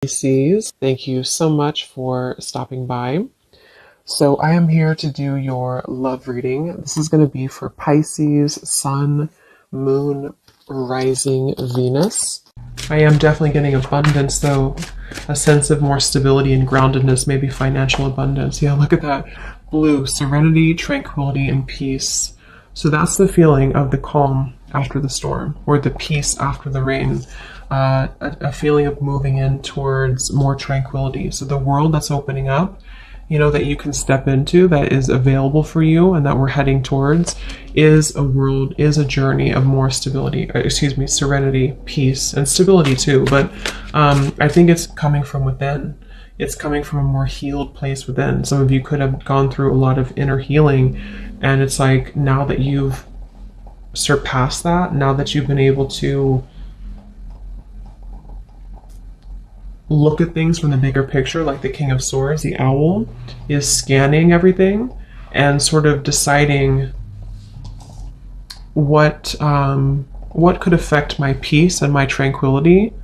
Pisces, thank you so much for stopping by. So I am here to do your love reading. This is going to be for Pisces, Sun, Moon, Rising, Venus. I am definitely getting abundance though, a sense of more stability and groundedness, maybe financial abundance. Yeah, look at that. Blue, serenity, tranquility, and peace. So that's the feeling of the calm after the storm, or the peace after the rain. A feeling of moving in towards more tranquility. So the world that's opening up, that you can step into, that is available for you and that we're heading towards, is a journey of more stability, serenity, peace, and stability too. But I think it's coming from within. It's coming from a more healed place within. Some of you could have gone through a lot of inner healing, and it's like now that you've surpassed that, now that you've been able to look at things from the bigger picture, like the King of Swords, the owl, is scanning everything and sort of deciding what could affect my peace and my tranquility,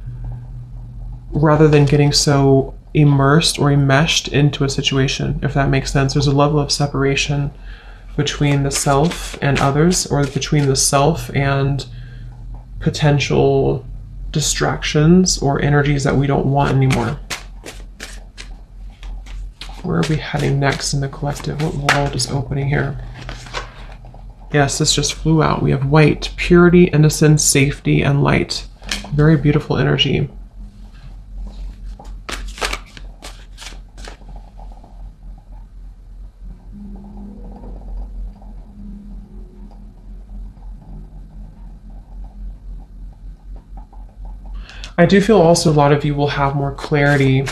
rather than getting so immersed or enmeshed into a situation, if that makes sense. There's a level of separation between the self and others, or between the self and potential distractions or energies that we don't want anymore. Where are we heading next in the collective? What world is opening here? Yes, this just flew out. We have white, purity, innocence, safety, and light. Very beautiful energy. I do feel also a lot of you will have more clarity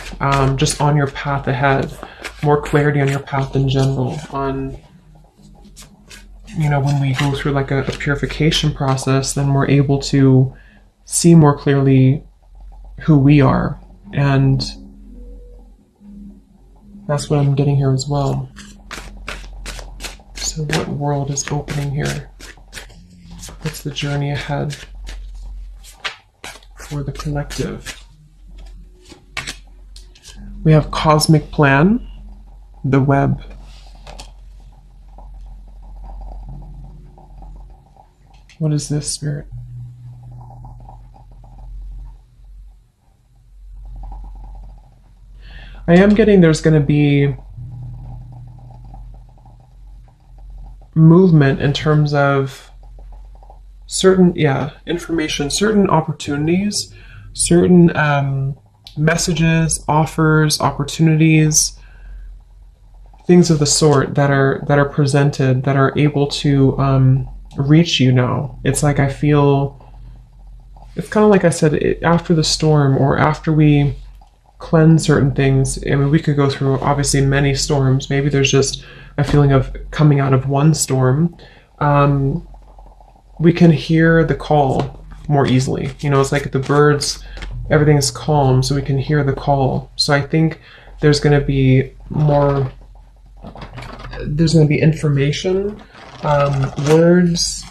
just on your path ahead, more clarity on your path in general, on, when we go through like a purification process, then we're able to see more clearly who we are. And that's what I'm getting here as well. So what world is opening here? What's the journey ahead for the collective? We have cosmic plan, the web. What is this, Spirit? I am getting there's going to be movement in terms of certain, information, certain opportunities, certain messages, offers, opportunities, things of the sort that are presented, that are able to reach you now. It's like I feel, it's kind of like I said, after the storm, or after we cleanse certain things. I mean, we could go through obviously many storms. Maybe there's just a feeling of coming out of one storm. We can hear the call more easily. It's like the birds, everything's calm, so we can hear the call. So I think there's going to be more, there's going to be information, words,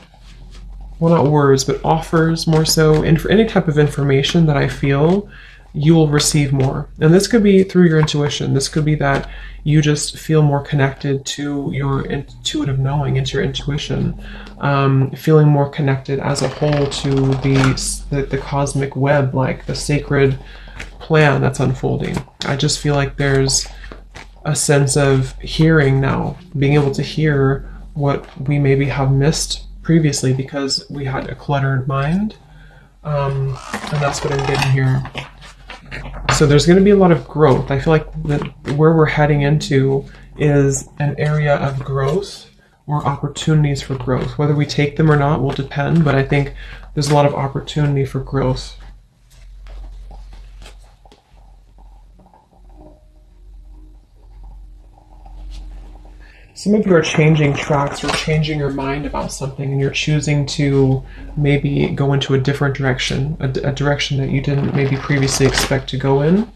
well, not words, but offers more so, and for any type of information that I feel you will receive more. And this could be through your intuition. This could be that you just feel more connected to your intuitive knowing, into your intuition, feeling more connected as a whole to the cosmic web, like the sacred plan that's unfolding. I just feel like there's a sense of hearing now, being able to hear what we maybe have missed previously because we had a cluttered mind. And that's what I'm getting here. So there's going to be a lot of growth. I feel like where we're heading into is an area of growth, or opportunities for growth. Whether we take them or not will depend, but I think there's a lot of opportunity for growth. Some of you are changing tracks or changing your mind about something, and you're choosing to maybe go into a different direction, a direction that you didn't maybe previously expect to go in.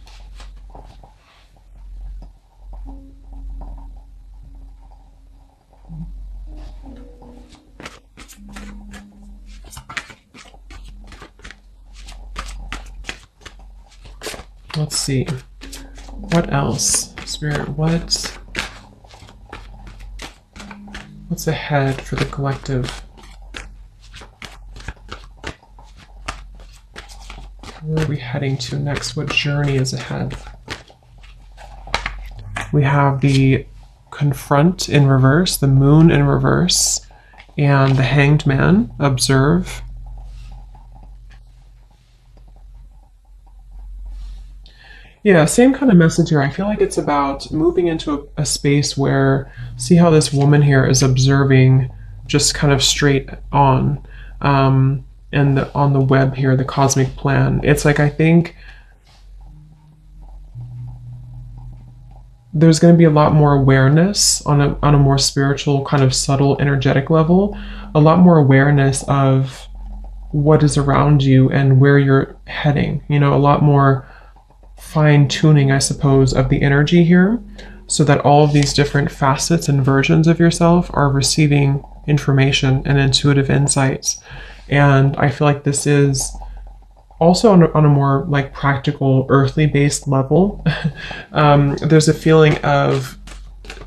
Let's see. What else? Spirit, what's ahead for the collective? Where are we heading to next? What journey is ahead? We have the Confront in reverse, the Moon in reverse, and the Hanged Man, Observe. Yeah, same kind of message here. I feel like it's about moving into a space where, see how this woman here is observing just kind of straight on. And on the web here, the cosmic plan. It's like, I think there's going to be a lot more awareness on a more spiritual, kind of subtle, energetic level. A lot more awareness of what is around you and where you're heading. You know, a lot more fine-tuning, I suppose, of the energy here, so that all of these different facets and versions of yourself are receiving information and intuitive insights. And I feel like this is also on a more like practical, earthly based level. There's a feeling of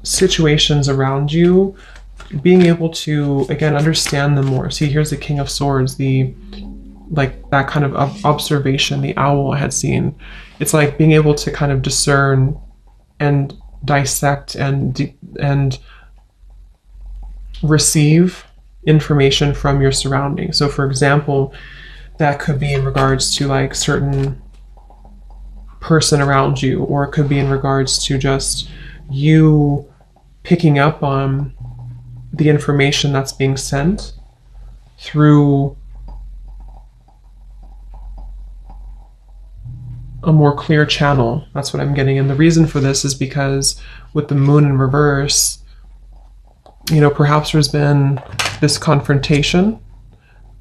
situations around you, being able to, again, understand them more. See, here's the King of Swords, like that kind of observation, the owl I had seen. It's like being able to kind of discern and dissect and receive information from your surroundings. So for example, that could be in regards to like certain person around you, or it could be in regards to just you picking up on the information that's being sent through a more clear channel. That's what I'm getting. And the reason for this is because with the Moon in reverse, you know, perhaps there's been this confrontation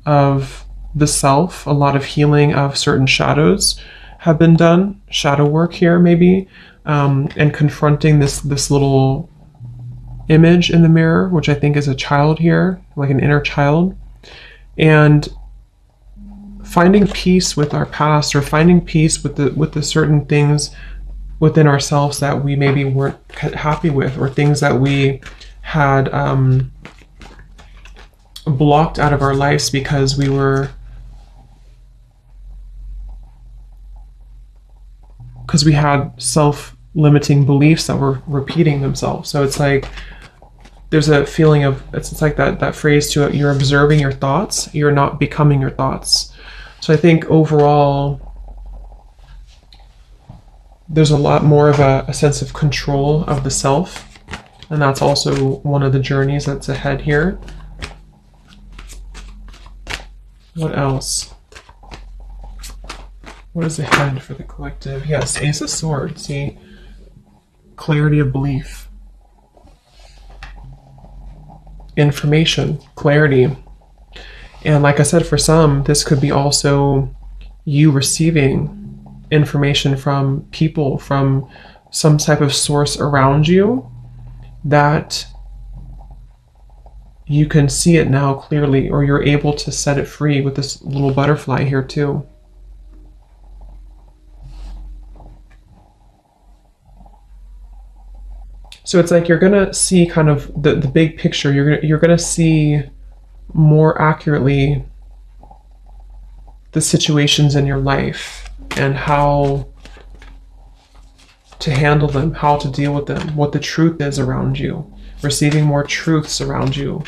of the self. A lot of healing of certain shadows have been done, shadow work here maybe, and confronting this little image in the mirror, which I think is a child here, like an inner child, and finding peace with our past, or finding peace with the certain things within ourselves that we maybe weren't happy with, or things that we had blocked out of our lives because we had self-limiting beliefs that were repeating themselves. So it's like there's a feeling of, it's like that phrase to it, you're observing your thoughts, you're not becoming your thoughts. So I think overall there's a lot more of a sense of control of the self. And that's also one of the journeys that's ahead here. What else? What is ahead for the collective? Yes, Ace of Swords. See, clarity of belief. Information, clarity. And like I said, for some, this could be also you receiving information from people, from some type of source around you, that you can see it now clearly, or you're able to set it free with this little butterfly here too. So it's like you're gonna see kind of the big picture. You're gonna see more accurately the situations in your life and how to handle them, how to deal with them, what the truth is around you, receiving more truths around you,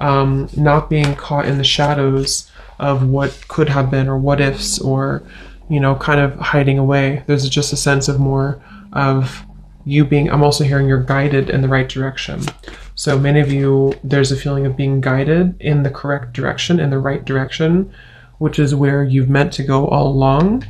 not being caught in the shadows of what could have been, or what ifs, or, you know, kind of hiding away. There's just a sense of more of you being, I'm also hearing you're guided in the right direction. So many of you, there's a feeling of being guided in the correct direction, in the right direction, which is where you've meant to go all along.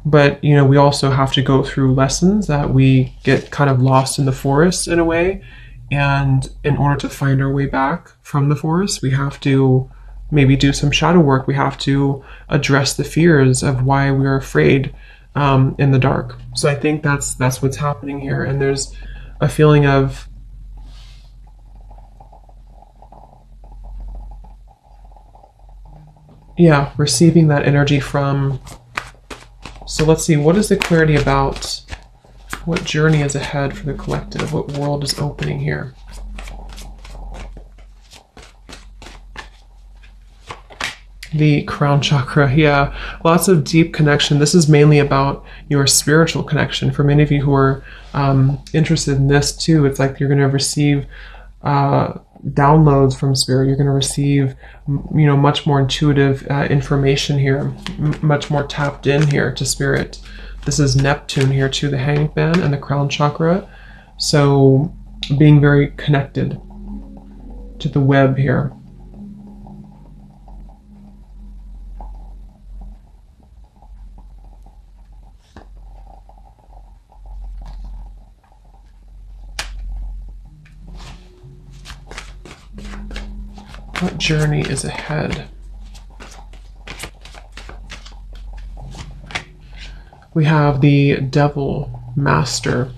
But, you know, we also have to go through lessons that we get kind of lost in the forest in a way. And in order to find our way back from the forest, we have to maybe do some shadow work. We have to address the fears of why we're afraid in the dark. So I think that's what's happening here. And there's a feeling of receiving that energy from So let's see, what is the clarity about? What journey is ahead for the collective? What world is opening here? The crown chakra, yeah, lots of deep connection. This is mainly about your spiritual connection. For many of you who are interested in this too, it's like you're going to receive downloads from spirit. You're going to receive, much more intuitive information here, much more tapped in here to spirit. This is Neptune here too, the hangman and the crown chakra. So being very connected to the web here. What journey is ahead? We have the devil master.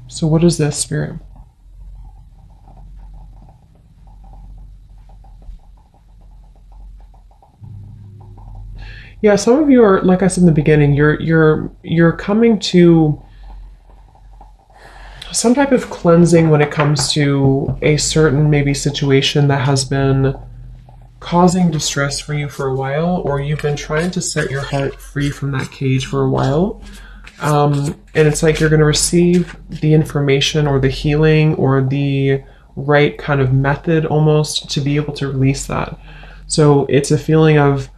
So what is this, spirit? Yeah, some of you are, like I said in the beginning, you're coming to some type of cleansing when it comes to a certain maybe situation that has been causing distress for you for a while, or you've been trying to set your heart free from that cage for a while. And it's like you're going to receive the information or the healing or the right kind of method almost to be able to release that. So it's a feeling of,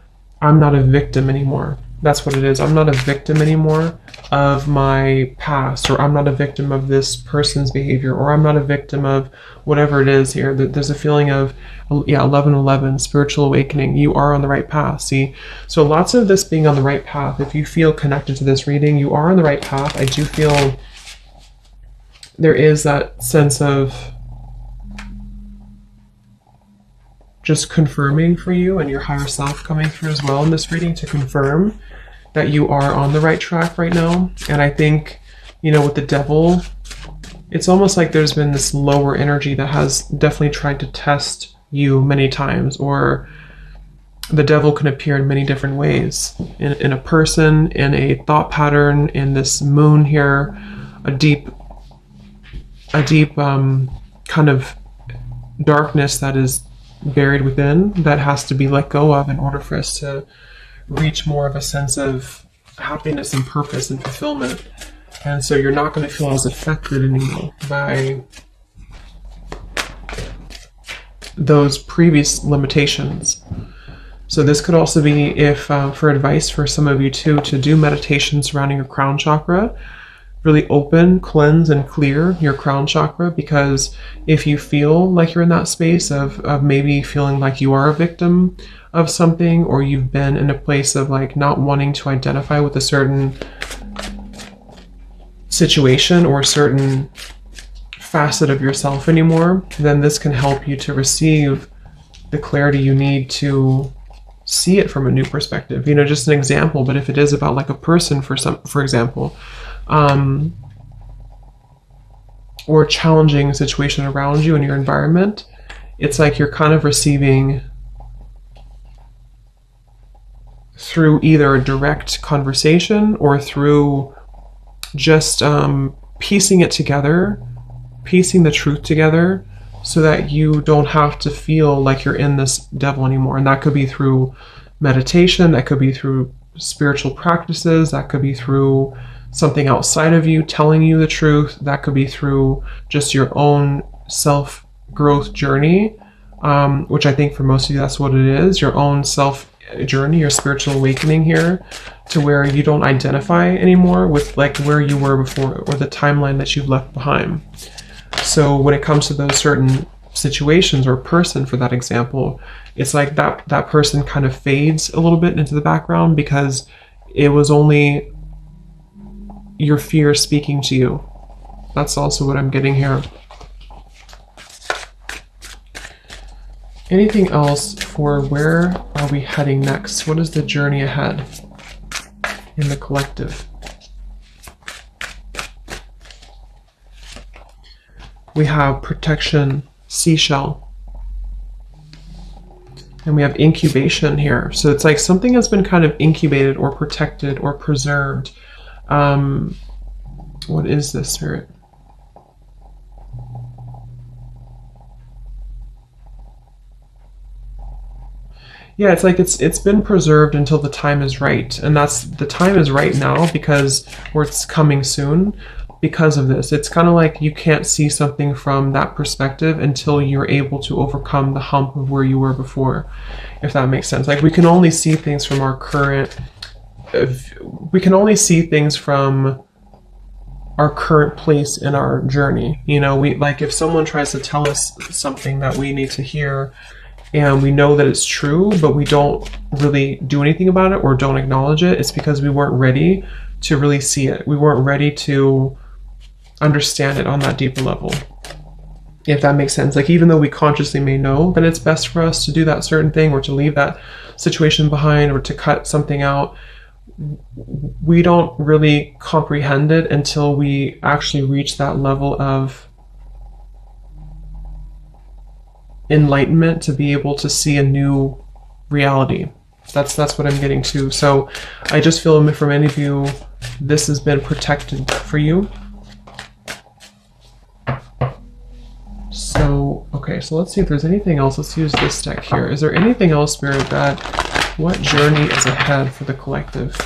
I'm not a victim anymore. That's what it is. I'm not a victim anymore of my past, or I'm not a victim of this person's behavior, or I'm not a victim of whatever it is here. There's a feeling of, 1111, spiritual awakening. You are on the right path. See, so lots of this being on the right path. If you feel connected to this reading, you are on the right path. I do feel there is that sense of just confirming for you and your higher self coming through as well in this reading to confirm that you are on the right track right now. And I think, with the devil, it's almost like there's been this lower energy that has definitely tried to test you many times, or the devil can appear in many different ways, in a person, in a thought pattern, in this moon here, a deep kind of darkness that is buried within, that has to be let go of in order for us to reach more of a sense of happiness and purpose and fulfillment. And so you're not going to feel as affected anymore by those previous limitations. So this could also be, if for advice for some of you too, to do meditation surrounding your crown chakra. Really open, cleanse, and clear your crown chakra, because if you feel like you're in that space of maybe feeling like you are a victim of something, or you've been in a place of like not wanting to identify with a certain situation or a certain facet of yourself anymore, then this can help you to receive the clarity you need to see it from a new perspective. Just an example, but if it is about like a person, for example, or challenging situation around you in your environment, it's like you're kind of receiving through either a direct conversation or through just piecing it together, piecing the truth together, so that you don't have to feel like you're in this devil anymore. And that could be through meditation, that could be through spiritual practices, that could be through something outside of you telling you the truth, that could be through just your own self-growth journey, which I think for most of you that's what it is, your own self-journey, your spiritual awakening here, to where you don't identify anymore with like where you were before or the timeline that you've left behind. So when it comes to those certain situations or person, for that example, it's like that person kind of fades a little bit into the background because it was only your fear speaking to you. That's also what I'm getting here. Anything else for where are we heading next? What is the journey ahead in the collective? We have protection, seashell. And we have incubation here. So it's like something has been kind of incubated or protected or preserved. What is this, Spirit? Yeah, it's like it's been preserved until the time is right. And that's the time is right now because or it's coming soon because of this. It's kind of like you can't see something from that perspective until you're able to overcome the hump of where you were before, if that makes sense. Like we can only see things from our current place in our journey. You know, we like if someone tries to tell us something that we need to hear and we know that it's true, but we don't really do anything about it or don't acknowledge it, it's because we weren't ready to really see it. We weren't ready to understand it on that deeper level, if that makes sense. Like even though we consciously may know that it's best for us to do that certain thing or to leave that situation behind or to cut something out, we don't really comprehend it until we actually reach that level of enlightenment to be able to see a new reality. That's what I'm getting to. So I just feel for many of you, this has been protected for you. So, okay, so let's see if there's anything else. Let's use this deck here. Is there anything else, Spirit, that what journey is ahead for the collective?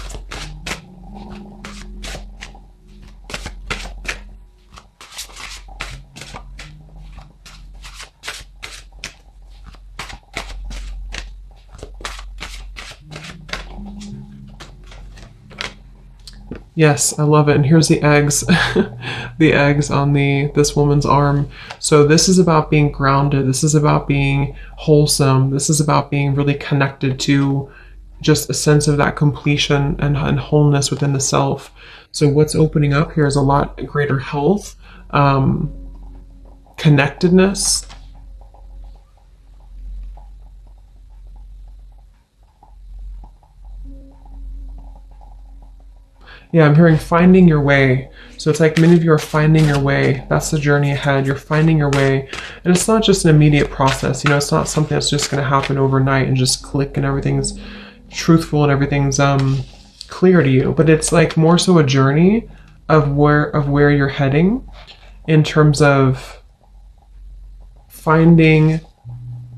Yes, I love it. And here's the eggs, the eggs on this woman's arm. So this is about being grounded. This is about being wholesome. This is about being really connected to just a sense of that completion and wholeness within the self. So what's opening up here is a lot greater health, connectedness. Yeah, I'm hearing finding your way. So it's like many of you are finding your way. That's the journey ahead. You're finding your way. And it's not just an immediate process. You know, it's not something that's just going to happen overnight and just click and everything's truthful and everything's clear to you. But it's like more so a journey of where you're heading in terms of finding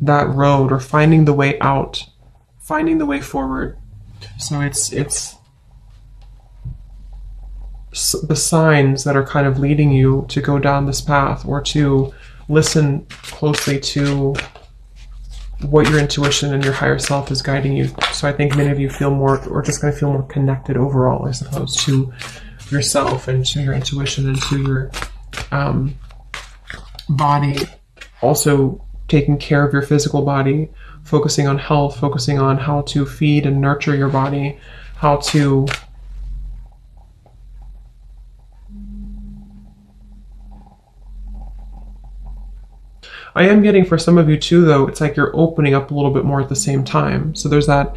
that road or finding the way out, finding the way forward. So it's the signs that are kind of leading you to go down this path or to listen closely to what your intuition and your higher self is guiding you. So I think many of you feel more, or just going to feel more connected overall, I suppose, to yourself and to your intuition and to your body. Also taking care of your physical body, focusing on health, focusing on how to feed and nurture your body, how to I am getting for some of you too, though, it's like you're opening up a little bit more at the same time. So there's that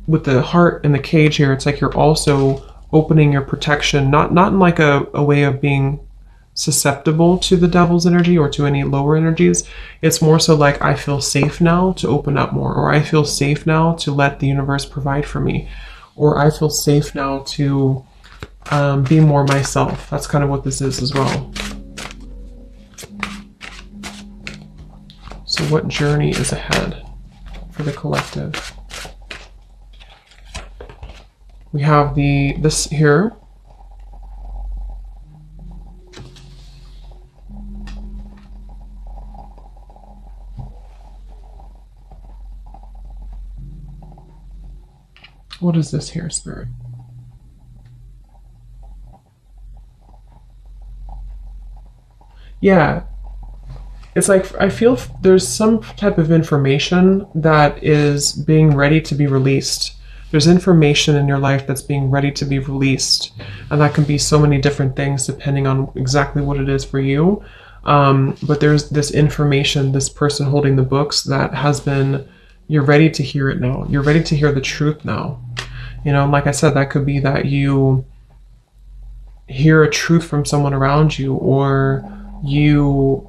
with the heart and the cage here, it's like you're also opening your protection, not in like a way of being susceptible to the devil's energy or to any lower energies. It's more so like I feel safe now to open up more, or I feel safe now to let the universe provide for me, or I feel safe now to be more myself. That's kind of what this is as well. So what journey is ahead for the collective? We have this here. What is this here, Spirit? Yeah. It's like, I feel there's some type of information that is being ready to be released. There's information in your life that's being ready to be released. And that can be so many different things depending on exactly what it is for you. But there's this information, this person holding the books that has been, you're ready to hear it now. You're ready to hear the truth now. You know, like I said, that could be that you hear a truth from someone around you, or you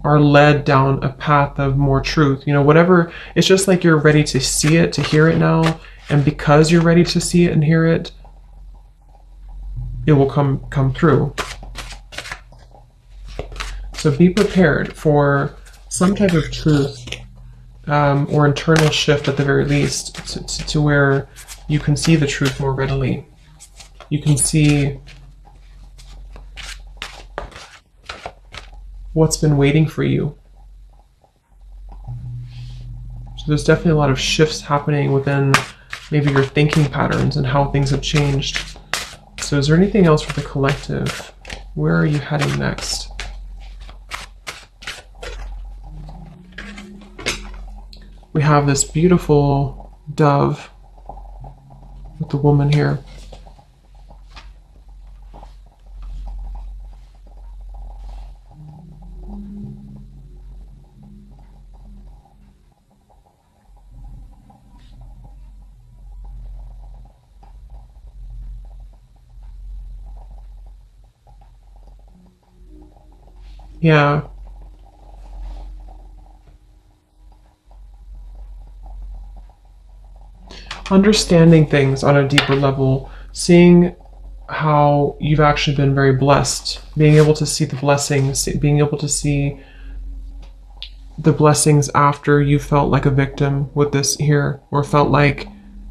are led down a path of more truth. You know, whatever, it's just like you're ready to see it, to hear it now. And because you're ready to see it and hear it, it will come through. So be prepared for some type of truth or internal shift at the very least to where you can see the truth more readily. You can see what's been waiting for you. So there's definitely a lot of shifts happening within maybe your thinking patterns and how things have changed. So is there anything else for the collective? Where are you heading next? We have this beautiful dove with the woman here. Yeah. Understanding things on a deeper level, seeing how you've actually been very blessed, being able to see the blessings, being able to see the blessings after you felt like a victim with this here, or felt like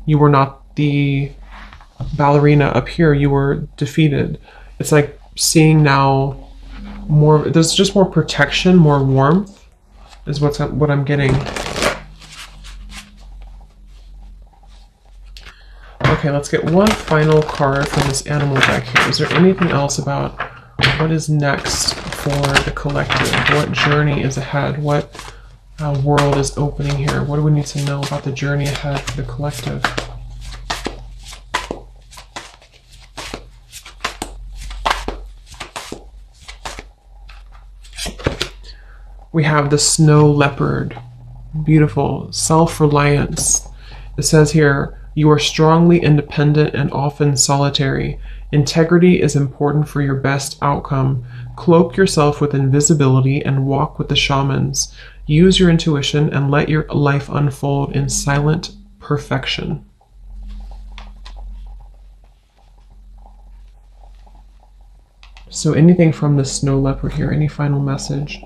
you were not the ballerina up here, you were defeated. It's like seeing now more, there's just more protection, more warmth is what I'm getting. Okay, let's get one final card from this animal deck here. Is there anything else about what is next for the collective? What journey is ahead? What world is opening here? What do we need to know about the journey ahead for the collective? We have the snow leopard. Beautiful. Self-reliance. It says here, you are strongly independent and often solitary. Integrity is important for your best outcome. Cloak yourself with invisibility and walk with the shamans. Use your intuition and let your life unfold in silent perfection. So anything from the snow leopard here? Any final message?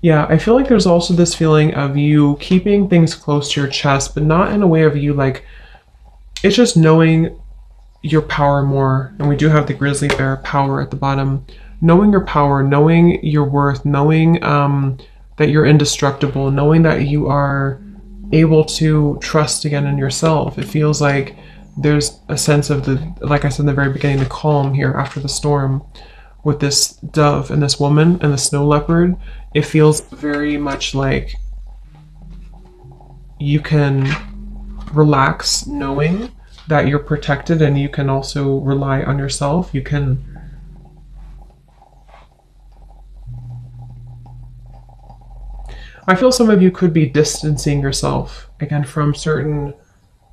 Yeah, I feel like there's also this feeling of you keeping things close to your chest, but not in a way of you like, it's just knowing your power more. And we do have the grizzly bear power at the bottom. Knowing your power, knowing your worth, knowing that you're indestructible, knowing that you are able to trust again in yourself. It feels like there's a sense of the, like I said in the very beginning, the calm here after the storm. With this dove and this woman and the snow leopard, it feels very much like you can relax knowing that you're protected, and you can also rely on yourself. You can I feel some of you could be distancing yourself again from certain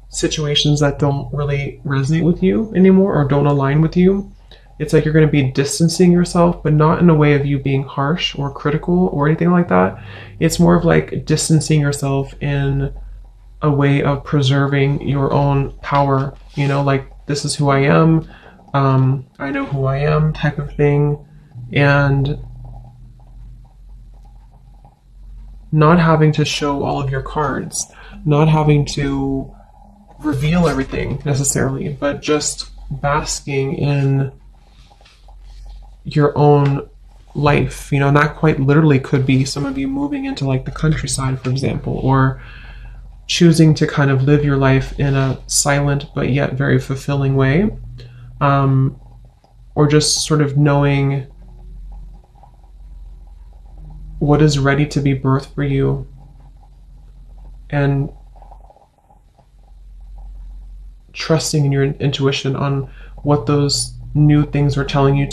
situations that don't really resonate with you anymore or don't align with you. It's like you're going to be distancing yourself, but not in a way of you being harsh or critical or anything like that. It's more of like distancing yourself in a way of preserving your own power, you know, like this is who I am, I know who I am type of thing, and not having to show all of your cards, not having to reveal everything necessarily, but just basking in your own life, you know. And that quite literally could be some of you moving into like the countryside, for example, or choosing to kind of live your life in a silent but yet very fulfilling way, or just sort of knowing what is ready to be birthed for you and trusting in your intuition on what those new things are telling you